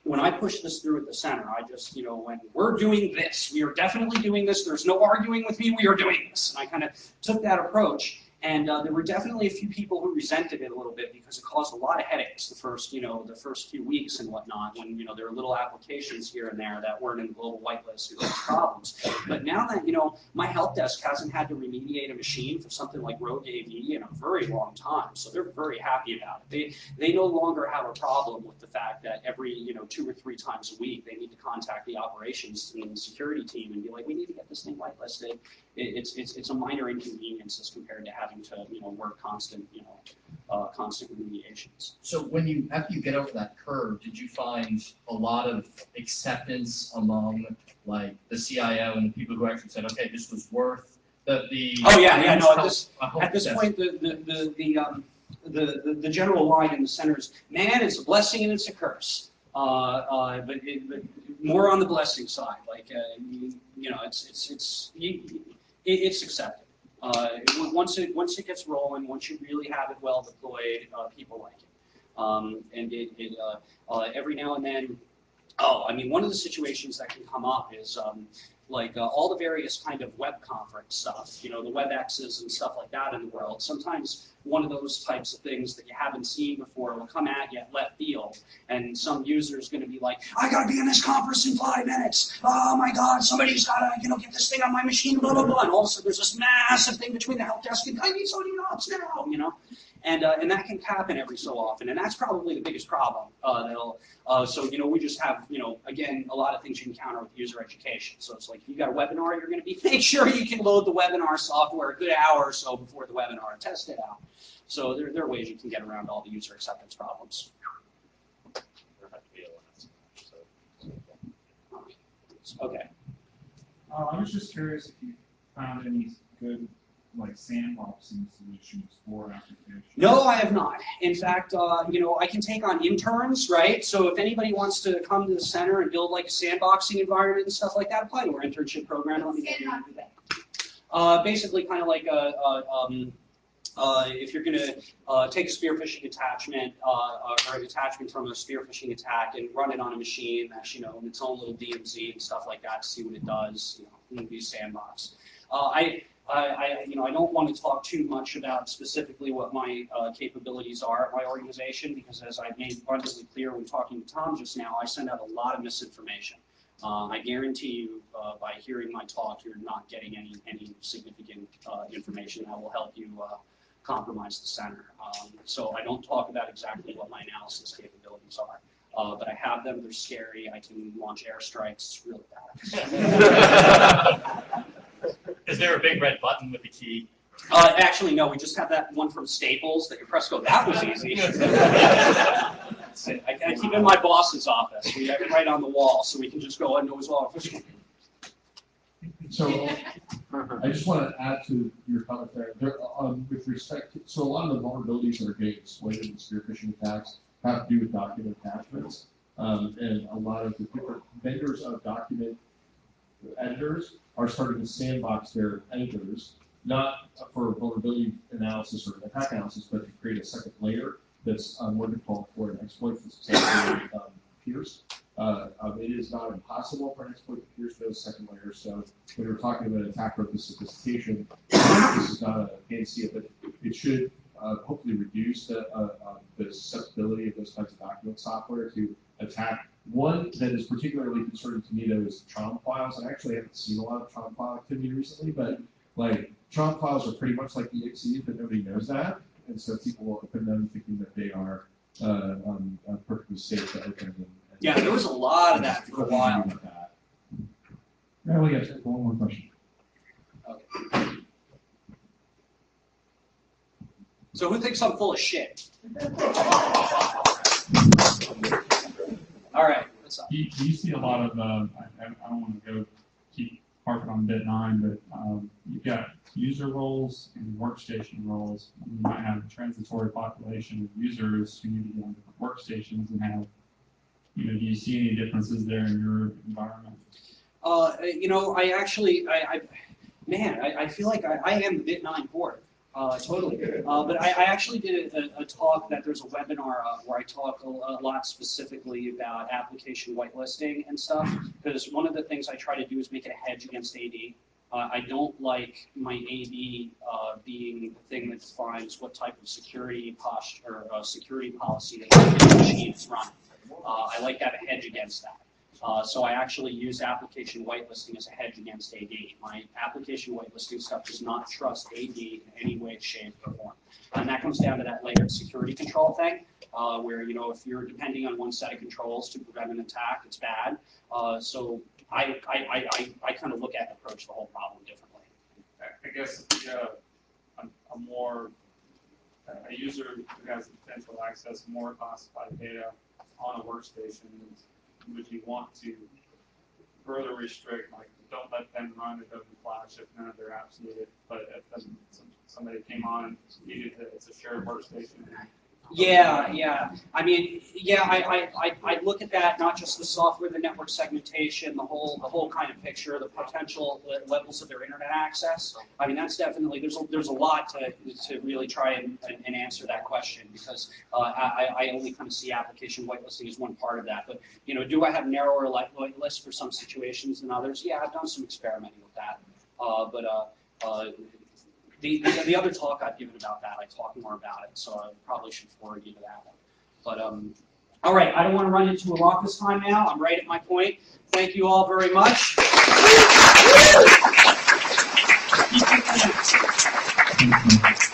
when I push this through at the center, I just, when we're doing this, we are definitely doing this, there's no arguing with me, we are doing this. And I kind of took that approach. And there were definitely a few people who resented it a little bit because it caused a lot of headaches the first few weeks and whatnot, when there were little applications here and there that weren't in the global whitelist who had problems. But now that my help desk hasn't had to remediate a machine for something like Rogue AV in a very long time, so they're very happy about it. They no longer have a problem with the fact that every 2 or 3 times a week they need to contact the operations and the security team and be like, we need to get this thing whitelisted. It's a minor inconvenience as compared to having to work constant remediations. So after you get over that curve, did you find a lot of acceptance among like the CIO and the people who actually said, okay, this was worth the Oh yeah, no. At this point, the general line in the center is, man, it's a blessing and it's a curse. But more on the blessing side, like it's accepted. Once it gets rolling, once you really have it well deployed, people like it. And every now and then, one of the situations that can come up is all the various kind of web conference stuff, the WebExes and stuff like that in the world. Sometimes one of those types of things that you haven't seen before will come at you at left field, and some user is going to be like, I got to be in this conference in 5 minutes. Oh my God, somebody's got to get this thing on my machine, blah, blah, blah. And all of a sudden there's this massive thing between the help desk and I need somebody ops now, And that can happen every so often, and that's probably the biggest problem. So we just have again, a lot of things you encounter with user education. So it's like, if you got a webinar, you're going to make sure you can load the webinar software a good hour or so before the webinar, test it out. So there are ways you can get around all the user acceptance problems. Okay. I was just curious if you found any good sandboxing solutions for applications. No, I have not. In fact, I can take on interns, right? So if anybody wants to come to the center and build a sandboxing environment and stuff like that, apply to our internship program. Let me get you to do that. Basically, kind of like if you're going to take a spearphishing attachment or an attachment from a spearphishing attack and run it on a machine that's in its own little DMZ and stuff like that to see what it does, in these sandbox. I don't want to talk too much about specifically what my capabilities are at my organization, because as I made abundantly clear when talking to Tom just now, I send out a lot of misinformation. I guarantee you, by hearing my talk, you're not getting any significant information that will help you compromise the center. So I don't talk about exactly what my analysis capabilities are. But I have them, they're scary, I can launch airstrikes, it's really bad. Is there a big red button with a key? Actually, no, we just have that one from Staples that you press go, that was easy. I keep it in my boss's office, we have it right on the wall, so we can just go into his office. So I just want to add to your comment there. With respect to, so a lot of the vulnerabilities that are getting exploited in spearphishing attacks have to do with document attachments. And a lot of the different vendors of document editors are starting to sandbox their editors, not for vulnerability analysis or attack analysis, but to create a second layer that's more difficult for an exploit to successfully pierce. It is not impossible for an exploit to pierce those second layers. So when we're talking about attack purpose sophistication, this is not a panacea, but it should hopefully reduce the susceptibility of those kinds of document software to attack. One that is particularly concerning to me, though, is Tron files. I actually haven't seen a lot of Tron file activity recently, but Tron files are pretty much like EXEs, but nobody knows that, and so people will open them thinking that they are perfectly safe to open. Yeah, there was a lot of that for a while. Yeah, we got time for one more question. Okay. So who thinks I'm full of shit? All right, what's up? Do you see a lot of, I don't want to go keep harping on bit 9, but you've got user roles and workstation roles. You might have a transitory population of users who need to be on different workstations and have, do you see any differences there in your environment? I feel like I am the bit 9 port. Totally. But I actually did a talk that there's a webinar where I talk a lot specifically about application whitelisting and stuff, because one of the things I try to do is make it a hedge against AD. I don't like my AD being the thing that defines what type of security posture, security policy that the machines run. I like to have a hedge against that. So I actually use application whitelisting as a hedge against AD. My application whitelisting stuff does not trust AD in any way, shape, or form. And that comes down to that layered security control thing, where, you know, if you're depending on one set of controls to prevent an attack, it's bad. So I kind of look at and approach the whole problem differently. I guess a user who has the potential to access more classified data on a workstation, would you want to further restrict, like, don't let them run Adobe Flash if none of their apps need it, but if somebody came on and needed it, it's a shared workstation? Yeah. I mean, yeah, I look at that, not just the software, the network segmentation, the whole kind of picture, the potential levels of their internet access. I mean, that's definitely, there's a lot to really try and answer that question, because I only kind of see application whitelisting as one part of that. But, you know, do I have narrower whitelist for some situations than others? Yeah, I've done some experimenting with that. The other talk I've given about that, I talk more about it, so I probably should forward you to that one. But, all right, I don't want to run into a rock this time now. I'm right at my point. Thank you all very much. Thank you.